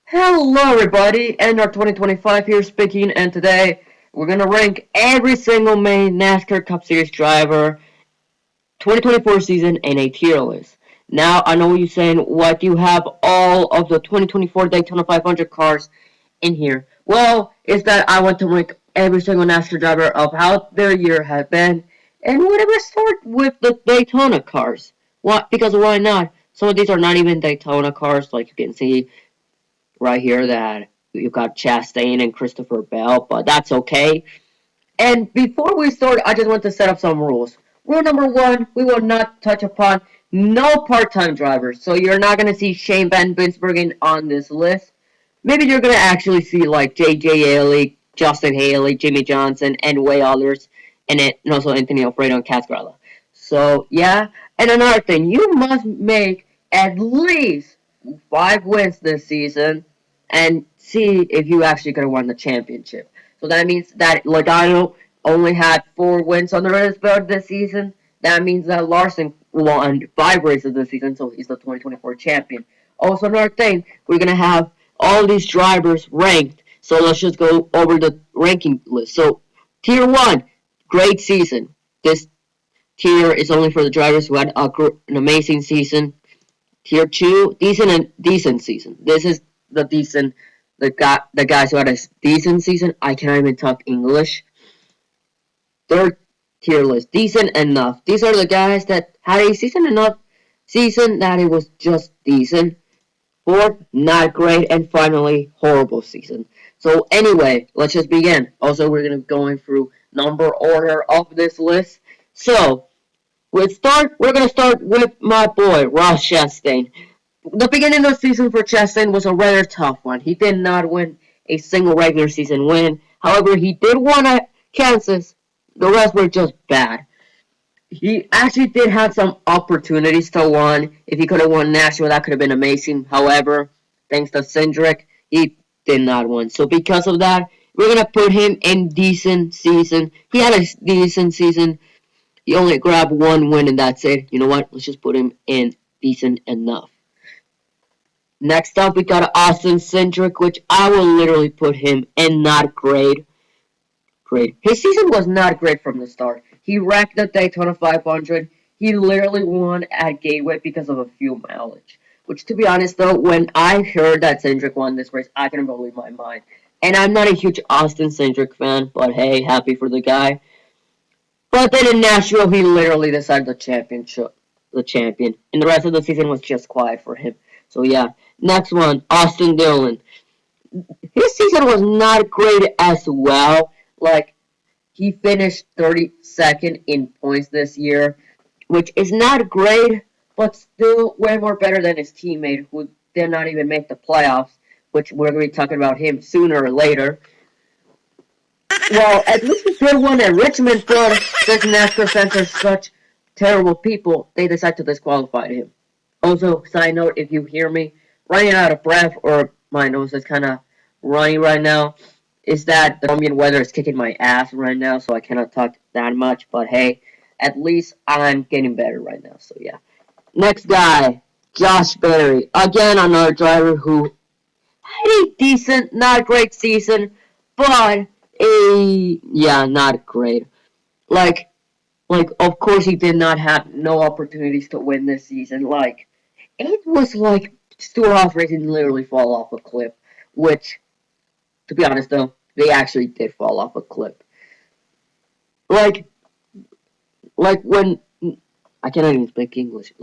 Hello everybody, and our 2025 here speaking, and today we're gonna rank every single main NASCAR Cup Series driver 2024 season in a tier list. Now, I know what you're saying, why do you have all of the 2024 Daytona 500 cars in here? Well, it's that I want to rank every single NASCAR driver of how their year has been, and we're gonna start with the Daytona cars. Why? Because why not? Some of these are not even Daytona cars, like you can see right here that you've got Chastain and Christopher Bell, but that's okay. And before we start, I just want to set up some rules. Rule number one, we will not touch upon no part-time drivers. So you're not going to see Shane Van Gisbergen on this list. Maybe you're going to actually see like J.J. Haley, Justin Haley, Jimmy Johnson, and way others, and also Anthony Alfredo and Cascarella. So, yeah. And another thing, you must make at least 5 wins this season and see if you actually going to win the championship. So that means that Logano only had 4 wins under his belt this season. That means that Larson won 5 races this season, so he's the 2024 champion. Also, another thing, we're going to have all these drivers ranked. So let's just go over the ranking list. So, Tier 1, great season. This tier is only for the drivers who had an amazing season. Tier 2, decent season. This is the guys who had a decent season. I cannot even talk English. Third tier list, decent enough. These are the guys that had a season that it was just decent. Fourth, not great, and finally, horrible season. So anyway, let's just begin. Also, we're gonna be going through number order of this list. So we're gonna start with my boy Ross Chastain. The beginning of the season for Chastain was a rather tough one. He did not win a single regular season win. However, he did win at Kansas. The rest were just bad. He actually did have some opportunities to win. If he could have won Nashville, that could have been amazing. However, thanks to Cindric, he did not win. So because of that, we're gonna put him in decent season. He had a decent season. He only grabbed 1 win and that's it. You know what? Let's just put him in decent enough. Next up, we got Austin Cindric, which I will literally put him in not great. Great. His season was not great from the start. He wrecked the Daytona 500. He literally won at Gateway because of a fuel mileage. Which, to be honest, though, when I heard that Cindric won this race, I couldn't believe my mind. And I'm not a huge Austin Cindric fan, but hey, happy for the guy. But then in Nashville, he literally decided the champion, and the rest of the season was just quiet for him. So yeah, next one, Austin Dillon. His season was not great as well. Like he finished 32nd in points this year, which is not great, but still way more better than his teammate who did not even make the playoffs. Which we're going to be talking about him sooner or later. Well, at least he did one at Richmond, but since NASCAR fans are such terrible people, they decide to disqualify him. Also, side note, if you hear me running out of breath or my nose is kind of runny right now, is that the Colombian weather is kicking my ass right now, so I cannot talk that much. But hey, at least I'm getting better right now, so yeah. Next guy, Josh Berry. Again, another driver who had a decent, not great season, but not great. Like, of course he did not have no opportunities to win this season. Like, it was like Stewart-Haas Racing literally fall off a cliff, which, to be honest though, they actually did fall off a cliff. Like, when I cannot even speak English.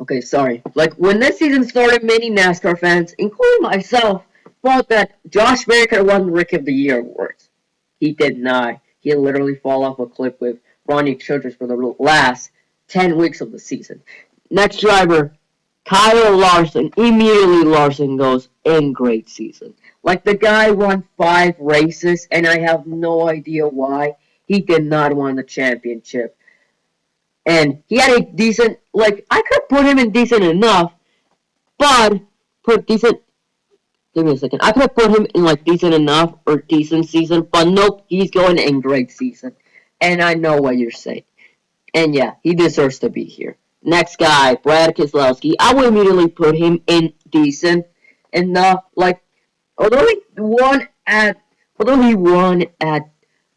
Okay, sorry. Like when this season started, many NASCAR fans, including myself, thought that Josh Berry could have won the Rookie of the Year awards. He did not. He literally fall off a cliff with Ronnie Childress for the last 10 weeks of the season. Next driver, Kyle Larson. Immediately Larson goes in great season. Like the guy won 5 races, and I have no idea why he did not win the championship. And he had a decent, like, I could put him in decent enough, but put decent, give me a second. I could have put him in, like, decent enough or decent season, but nope, he's going in great season. And I know what you're saying. And yeah, he deserves to be here. Next guy, Brad Keselowski. I would immediately put him in decent enough. Like, although he won at, although he won at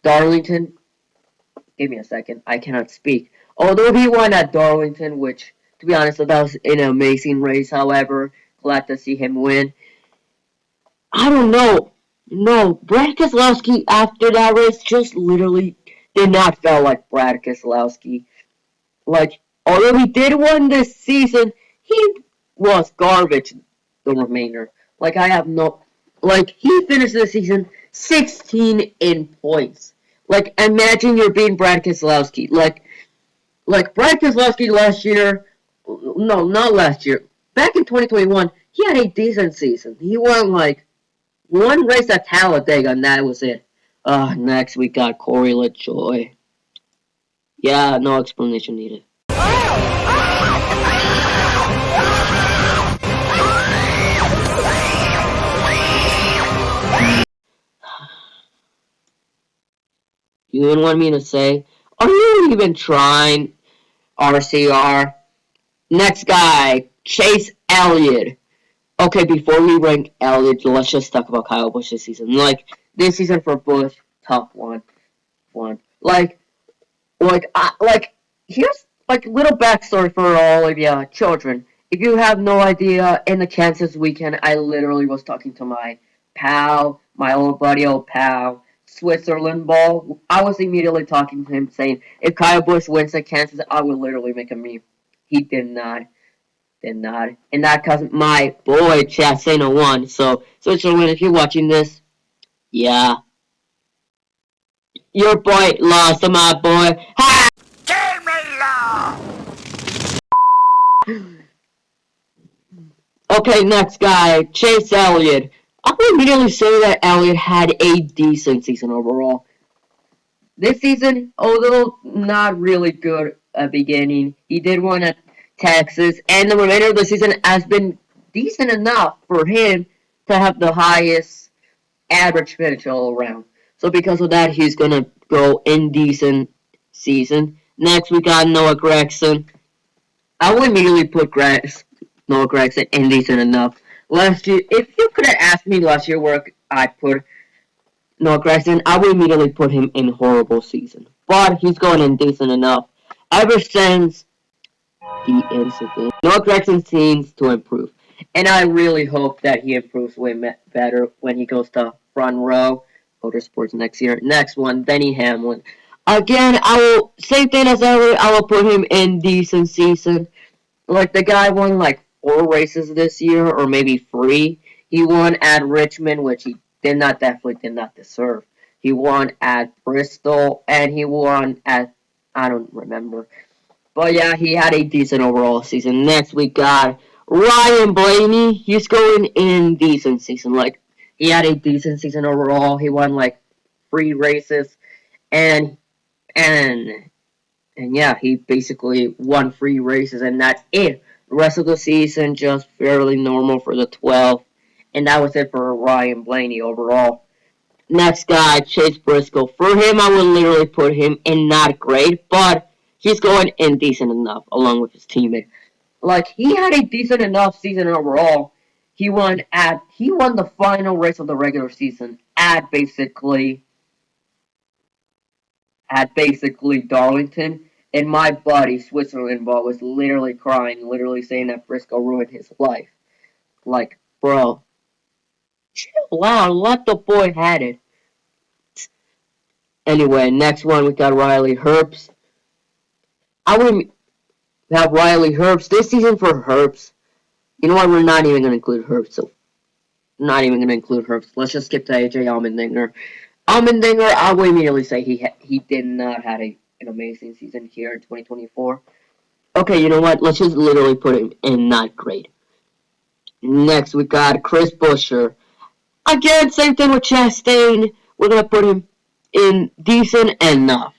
Darlington. Give me a second. I cannot speak. Although he won at Darlington, which, to be honest, that was an amazing race. However, glad to see him win. I don't know. No, Brad Keselowski after that race just literally did not feel like Brad Keselowski. Like, although he did win this season, he was garbage the remainder. Like, I have no. Like, he finished the season 16 in points. Like, imagine you're being Brad Keselowski. Like Brad Keselowski last year. No, not last year. Back in 2021, he had a decent season. He won, like, one race at Talladega, and that was it. Next we got Corey LaJoy. Yeah, no explanation needed. You didn't want me to say? Are you even trying, RCR? Next guy, Chase Elliott. Okay, before we rank Elliott, let's just talk about Kyle Busch this season. Like, this season for Busch, top one. Like, here's like little backstory for all of you children. If you have no idea, in the Kansas weekend, I literally was talking to my pal, my old buddy, old pal, Switzerland ball. I was immediately talking to him, saying if Kyle Busch wins at Kansas, I would literally make a meme. He did not. Did not. And that cause my boy Chasena won. So Switzerland, if you're watching this, yeah, your boy lost to my boy. Ha! Okay, next guy, Chase Elliott. I would immediately say that Elliott had a decent season overall. This season, although not really good at beginning, he did win at Texas, and the remainder of the season has been decent enough for him to have the highest average finish all around. So because of that, he's gonna go indecent season. Next, we got Noah Gragson. I would immediately put Noah Gragson indecent enough. Last year, if you could have asked me last year where I put Noah Gragson, I would immediately put him in horrible season. But he's going indecent enough. Ever since the incident, Noah Gragson seems to improve. And I really hope that he improves way better when he goes to front row motorsports next year. Next one, Denny Hamlin. Again, I will, same thing as ever, I will put him in decent season. Like, the guy won like 4 races this year, or maybe 3. He won at Richmond, which he definitely did not deserve. He won at Bristol, and he won at, I don't remember. But yeah, he had a decent overall season. Next, we got Ryan Blaney. He's going in decent season. Like, he had a decent season overall. He won like 3 races, and and and yeah, he basically won 3 races, and that's it. The rest of the season just fairly normal for the 12, and that was it for Ryan Blaney overall. Next guy, Chase Briscoe. For him, I would literally put him in not great, but he's going in decent enough along with his teammate. Like, he had a decent enough season overall. He won the final race of the regular season at basically Darlington. And my buddy Switzerland ball was literally crying, literally saying that Briscoe ruined his life. Like, bro, chill out, let the boy had it. Anyway, next one we got Riley Herbst. I would have Riley Herbst this season for Herbst. You know what? We're not even gonna include Herbst. So not even gonna include Herbst. Let's just skip to AJ Allmendinger. Allmendinger, I would immediately say he did not have an amazing season here in 2024. Okay, you know what? Let's just literally put him in not great. Next, we got Chris Buescher. Again, same thing with Chastain. We're gonna put him in decent enough.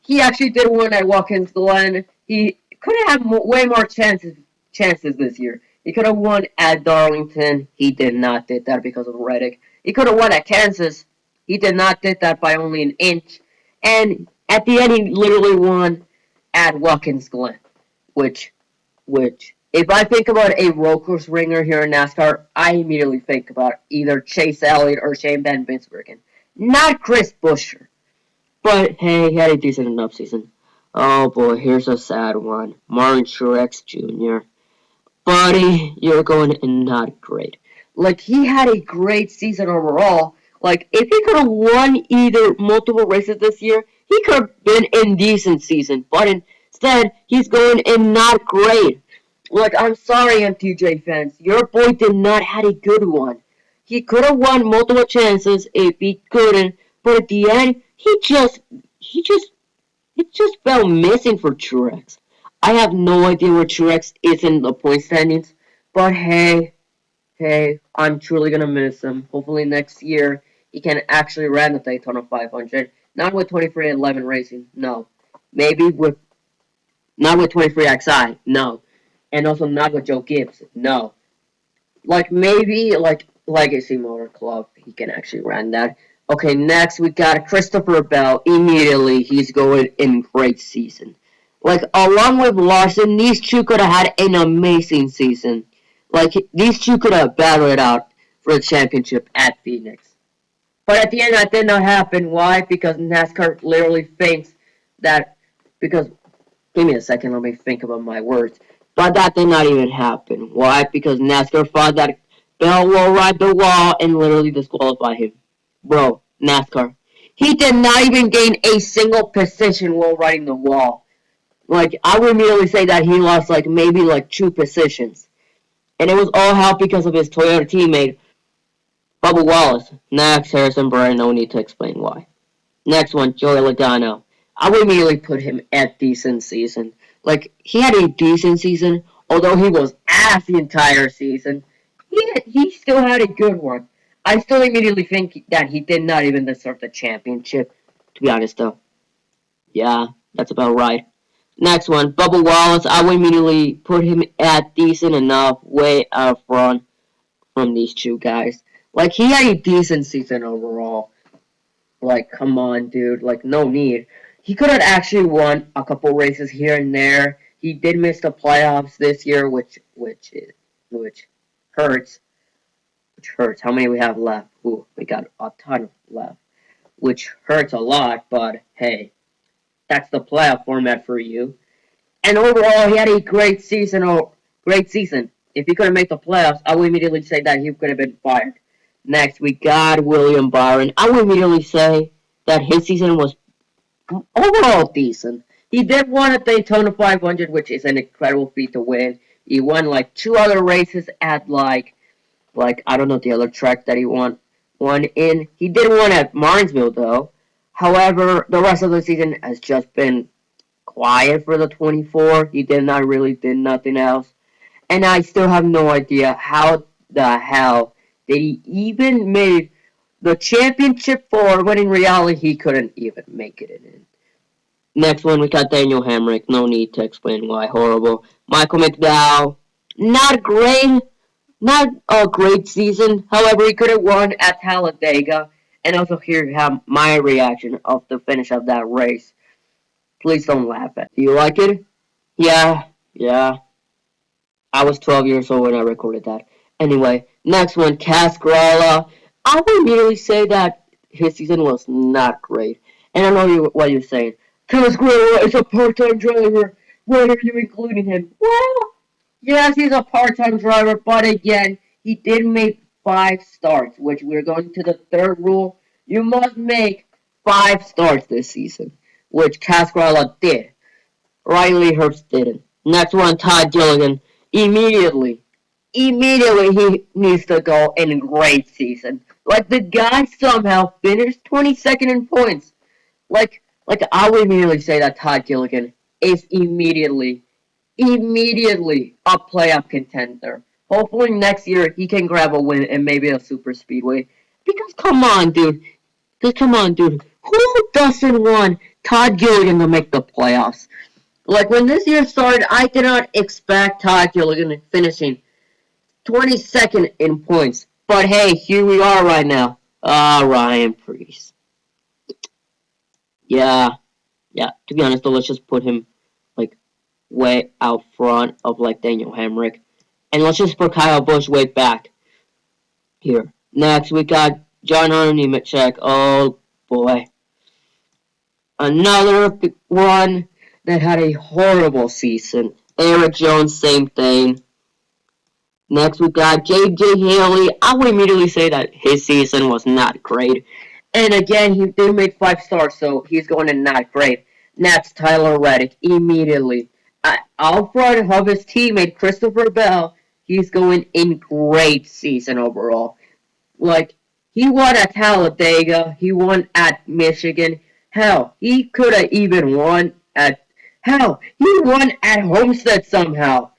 He actually did win at Watkins Glen. He could have had way more chances this year. He could have won at Darlington. He did not did that because of Reddick. He could have won at Kansas. He did not did that by only an inch. And at the end, he literally won at Watkins Glen, which which if I think about a road course ringer here in NASCAR, I immediately think about either Chase Elliott or Shane Van Gisbergen, not Chris Buescher. But hey, he had a decent enough season. Oh boy, here's a sad one. Martin Truex Jr. Buddy, you're going in not great. Like, he had a great season overall. Like, if he could have won either multiple races this year, he could have been in decent season. But instead, he's going in not great. Like, I'm sorry, MTJ fans. Your boy did not had a good one. He could have won multiple chances if he couldn't, but at the end, he just it just fell missing for Truex. I have no idea where Truex is in the point standings, but hey, I'm truly gonna miss him. Hopefully next year he can actually run the Daytona 500, not with 2311 Racing, no. Maybe with not with 23XI, no, and also not with Joe Gibbs, no. Like maybe like Legacy Motor Club, he can actually run that. Okay, next we got Christopher Bell. Immediately, he's going in great season. Like along with Larson, these two could have had an amazing season. Like these two could have battled it out for the championship at Phoenix. But at the end, that did not happen. Why? Because NASCAR literally thinks that because give me a second, let me think about my words. But that did not even happen. Why? Because NASCAR thought that Bell will ride the wall and literally disqualify him. Bro, NASCAR. He did not even gain a single position while riding the wall. Like, I would immediately say that he lost, like, maybe, like, 2 positions. And it was all help because of his Toyota teammate, Bubba Wallace. Next, Harrison Bryant, no need to explain why. Next one, Joey Logano. I would immediately put him at decent season. Like, he had a decent season, although he was ass the entire season. He still had a good one. I still immediately think that he did not even deserve the championship, to be honest, though. Yeah, that's about right. Next one, Bubba Wallace. I would immediately put him at decent enough, way out front from these two guys. Like, he had a decent season overall. Like, come on, dude. Like, no need. He could have actually won a couple races here and there. He did miss the playoffs this year, which hurts. Which hurts. How many we have left? Ooh, we got a ton left, which hurts a lot. But hey, that's the playoff format for you. And overall, he had a great season. Oh, great season. If he couldn't make the playoffs, I would immediately say that he could have been fired. Next, we got William Byron. I would immediately say that his season was overall decent. He did win at Daytona 500, which is an incredible feat to win. He won like two other races at like I don't know the other track that he won in. He did one at Martinsville though. However, the rest of the season has just been quiet for the 24. He did not really did nothing else, and I still have no idea how the hell did he even make the championship four when in reality he couldn't even make it in. Next one we got Daniel Hamrick. No need to explain why. Horrible. Michael McDowell. Not great. Not a great season. However, he could have won at Talladega. And also here you have my reaction of the finish of that race. Please don't laugh at it. Do you like it? Yeah. I was 12 years old when I recorded that. Anyway, next one, Cascarella. I would immediately say that his season was not great. And I know what you're saying. Cascarella is a part-time driver. Why are you including him? Well, yes, he's a part-time driver, but again, he did make 5 starts, which we're going to the third rule. You must make 5 starts this season, which Cascarella did. Riley Herbst didn't. Next one, Todd Gilligan. Immediately, immediately he needs to go in a great season. Like the guy somehow finished 22nd in points. Like I would immediately say that Todd Gilligan is immediately a playoff contender. Hopefully next year he can grab a win and maybe a super speedway. Because come on, dude. Because come on, dude. Who doesn't want Todd Gilligan to make the playoffs? Like when this year started, I did not expect Todd Gilligan finishing 22nd in points. But hey, here we are right now. Ryan Preece. Yeah. To be honest, though, let's just put him like way out front of like Daniel Hemrick. And let's just put Kyle Busch way back here. Next, we got John Hunter Nemechek. Oh boy. Another one that had a horrible season. Eric Jones, same thing. Next, we got J.J. Haley. I would immediately say that his season was not great. And again, he did make 5 stars, so he's going to not great. Next, Tyler Reddick, immediately. Out front of his teammate, Christopher Bell, he's going in great season overall. Like, he won at Talladega, he won at Michigan. Hell, he could have even won at. Hell, he won at Homestead somehow.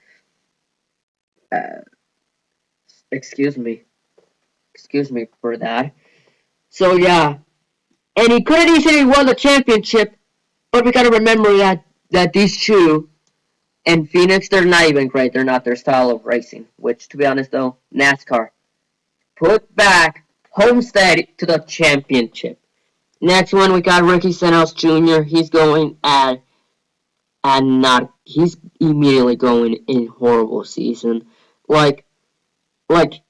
Uh, excuse me. Excuse me for that. So, yeah. And he could have easily won the championship, but we gotta remember that these two and Phoenix, they're not even great. They're not their style of racing. Which, to be honest, though, NASCAR put back Homestead to the championship. Next one, we got Ricky Stenhouse Jr. He's going and not. He's immediately going in horrible season. Like, like,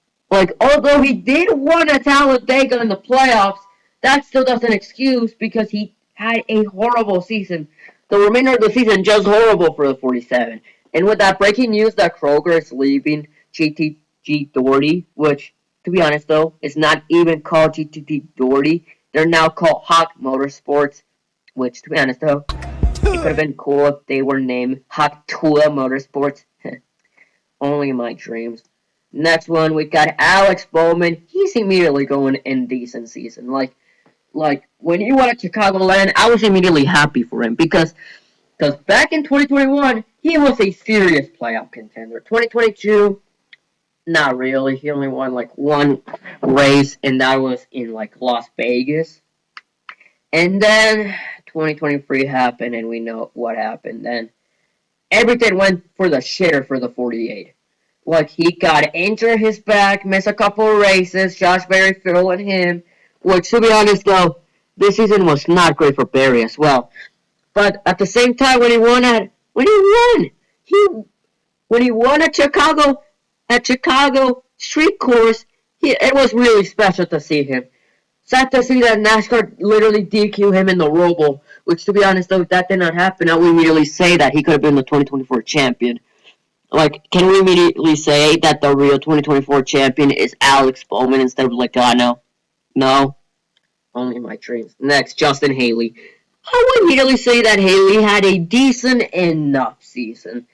although he did win at Talladega in the playoffs, that still doesn't excuse because he had a horrible season. The remainder of the season just horrible for the 47. And with that breaking news that Kroger is leaving GTG Doherty, which, to be honest though, is not even called GTG Doherty. They're now called Hawk Motorsports, which, to be honest though, it could have been cool if they were named Hawk Tua Motorsports. Only in my dreams. Next one, we got Alex Bowman. He's immediately going in decent season. Like when he won at Chicagoland, I was immediately happy for him because back in 2021, he was a serious playoff contender. 2022, not really. He only won like one race, and that was in like Las Vegas. And then 2023 happened, and we know what happened then. Everything went for the shitter for the 48. Like, he got injured his back, missed a couple of races, Josh Berry and him, which, to be honest, though, this season was not great for Berry as well. But at the same time, when he won, at Chicago Street Course, it was really special to see him. Sad to see that NASCAR literally DQ him in the Roval, which, to be honest, though, if that did not happen, I would immediately say that he could have been the 2024 champion. Like, can we immediately say that the real 2024 champion is Alex Bowman instead of Logano? No. Only in my dreams. Next, Justin Haley. I would immediately say that Haley had a decent enough season.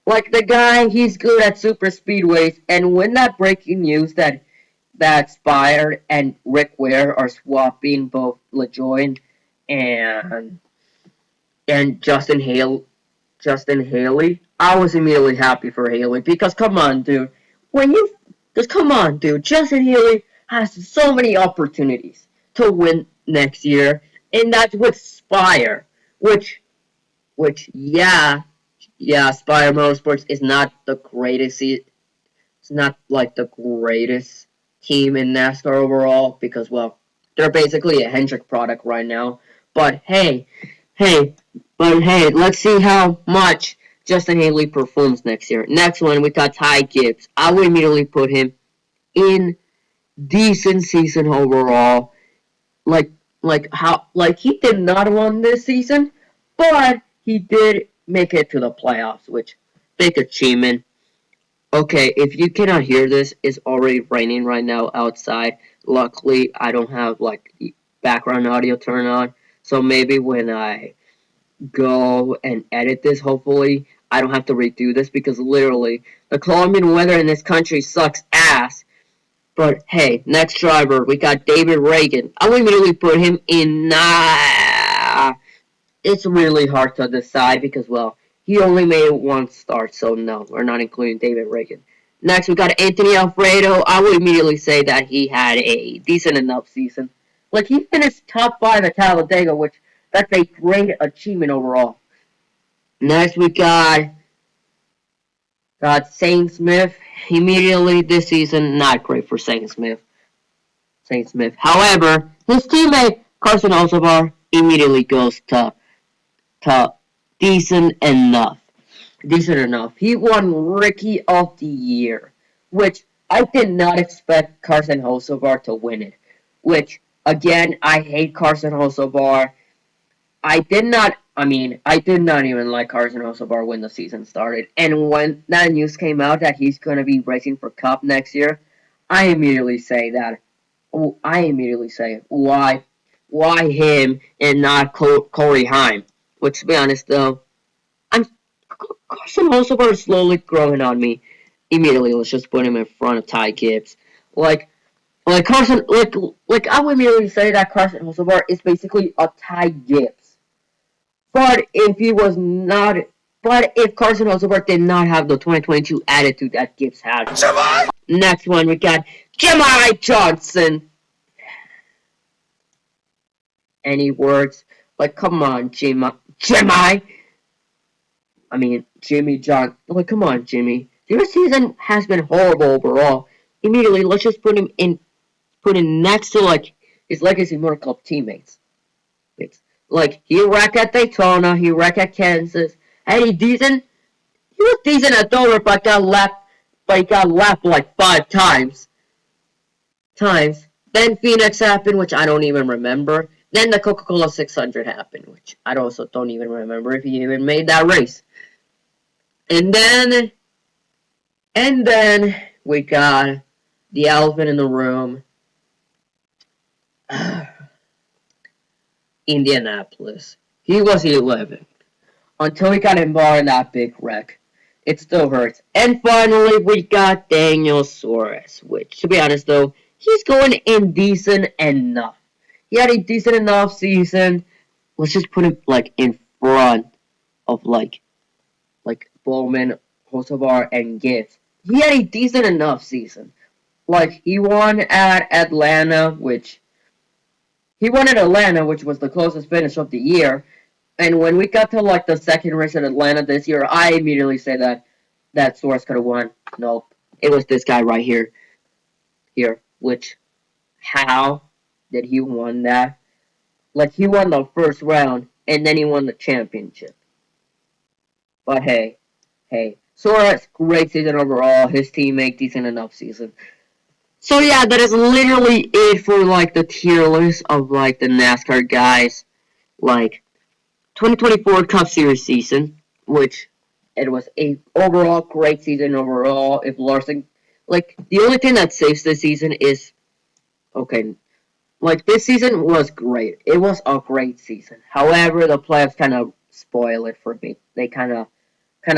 Like, the guy, he's good at super speedways, and when that breaking news that Spire and Rick Ware are swapping both LaJoy and Justin Haley, I was immediately happy for Haley because come on, dude. Justin Haley has so many opportunities to win next year, and that's with Spire, which Spire Motorsports is not the greatest. It's not like the greatest team in NASCAR overall because, well, they're basically a Hendrick product right now. But hey, let's see how much Justin Haley performs next year. Next one, we got Ty Gibbs. I would immediately put him in decent season overall. Like he did not win this season, but he did make it to the playoffs, which big achievement. Okay, if you cannot hear this, it's already raining right now outside. Luckily, I don't have like background audio turned on, so maybe when I go and edit this, hopefully, I don't have to redo this because literally the Colombian weather in this country sucks ass. But hey, next driver, we got David Reagan. I would immediately put him in. It's really hard to decide because, well, he only made one start, so no, we're not including David Reagan. Next, we got Anthony Alfredo. I would immediately say that he had a decent enough season. Like, he finished top 5 at Talladega, which that's a great achievement overall. Next, we got Shane Smith. Immediately this season, not great for Shane Smith. However, his teammate Carson Alzabar immediately goes to decent enough. decent enough. He won Rookie of the Year, which I did not expect Carson Hocevar to win it. Which, again, I hate Carson Hocevar. I did not even like Carson Hocevar when the season started. And when that news came out that he's going to be racing for Cup next year, I immediately say that. I immediately say, why him and not Corey Heim? Which, to be honest, though, I'm Carson Hocevar is slowly growing on me. Immediately, let's just put him in front of Ty Gibbs. Like, like Carson, I would immediately say that Carson Hocevar is basically a Ty Gibbs. But if he was not, but if Carson Hocevar did not have the 2022 attitude that Gibbs had. Next one, we got Jimmy Johnson. Any words? Like, come on, Jimmy. Jimmy John. Like, come on, Jimmy. This season has been horrible overall. Immediately, let's just put him next to like his Legacy Motor Club teammates. It's like he wrecked at Daytona, he wrecked at Kansas. And he was decent at Dover, but he got lapped like 5 times. Then Phoenix happened, which I don't even remember. Then the Coca-Cola 600 happened, which I also don't even remember if he even made that race. And then we got the elephant in the room. Indianapolis. He was 11th until he got involved in that big wreck. It still hurts. And finally, we got Daniel Suarez, which, to be honest, though, he's going in decent enough. He had a decent enough season. Let's just put him like in front of like Bowman, Hocevar, and Gibbs. He had a decent enough season. Like he won at Atlanta, which was the closest finish of the year. And when we got to like the second race at Atlanta this year, I immediately say that Suarez could have won. Nope, it was this guy right here. Which how did he won that? Like he won the first round and then he won the championship. But hey, Suarez great season overall. His teammate decent enough season. So yeah, that is literally it for like the tier list of like the NASCAR guys. Like 2024 Cup Series season, which it was a overall great season overall. If Larson, like the only thing that saves this season is okay. Like this season was great. It was a great season. However, the playoffs kind of spoil it for me. They kind of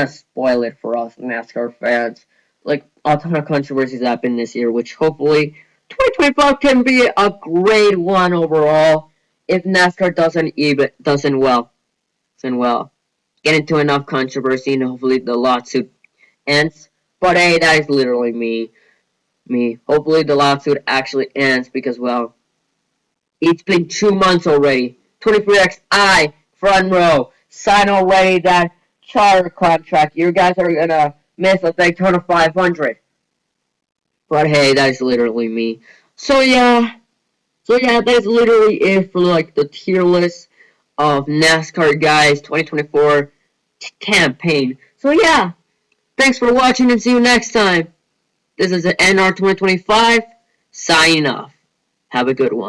spoil it for us NASCAR fans. Like a ton of controversies happened this year, which hopefully 2025 can be a great one overall if NASCAR doesn't get into enough controversy and hopefully the lawsuit ends. But hey, that is literally me. Hopefully the lawsuit actually ends because well, it's been 2 months already. 23XI front row sign already that charter contract. You guys are gonna miss a Daytona 500. But hey, that is literally me. So yeah, that is literally it for like the tier list of NASCAR guys 2024 campaign. So yeah, thanks for watching and see you next time. This is an NR 2025 signing off. Have a good one.